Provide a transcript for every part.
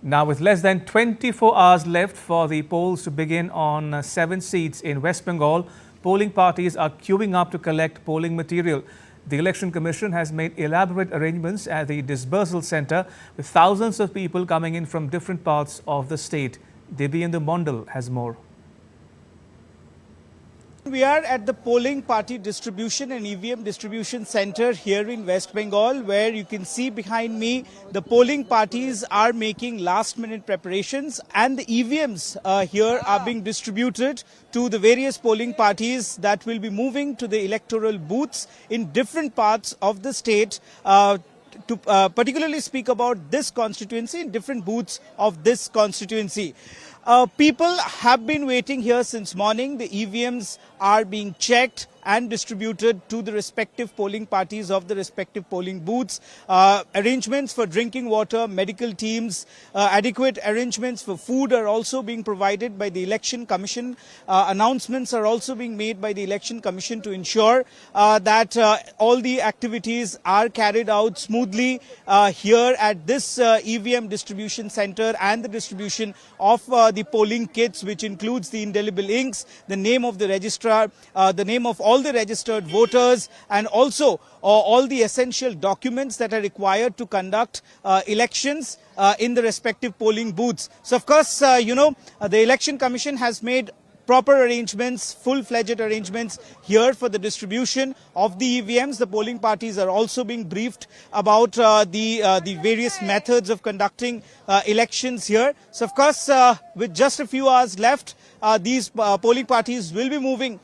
Now, with less than 24 hours left for the polls to begin on 7 seats in West Bengal, polling parties are queuing up to collect polling material. The Election Commission has made elaborate arrangements at the dispersal centre, with thousands of people coming in from different parts of the state. Dibyendu Mondal has more. We are at the polling party distribution and EVM distribution center here in West Bengal, where you can see behind me the polling parties are making last minute preparations, and the EVMs here are being distributed to the various polling parties that will be moving to the electoral booths in different parts of the state to particularly speak about this constituency in different booths of this constituency. People have been waiting here since morning. The EVMs are being checked and distributed to the respective polling parties of the respective polling booths. Arrangements for drinking water, medical teams, adequate arrangements for food are also being provided by the Election Commission. Announcements are also being made by the Election Commission to ensure that all the activities are carried out smoothly here at this EVM distribution center, and the distribution of the polling kits, which includes the indelible inks, the name of the registrar, the name of all the registered voters, and also all the essential documents that are required to conduct elections in the respective polling booths. So, of course, the Election Commission has made proper arrangements, full-fledged arrangements here for the distribution of the EVMs. The polling parties are also being briefed about the various methods of conducting elections here. So, of course, with just a few hours left, these polling parties will be moving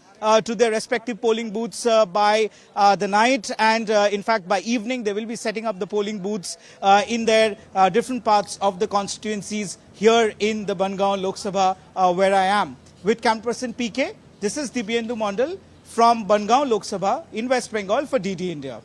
to their respective polling booths by the night, and in fact by evening they will be setting up the polling booths in their different parts of the constituencies here in the Bangaon Lok Sabha where I am. With camera person PK, this is Dibyendu Mondal from Bangaon Lok Sabha in West Bengal for DD India.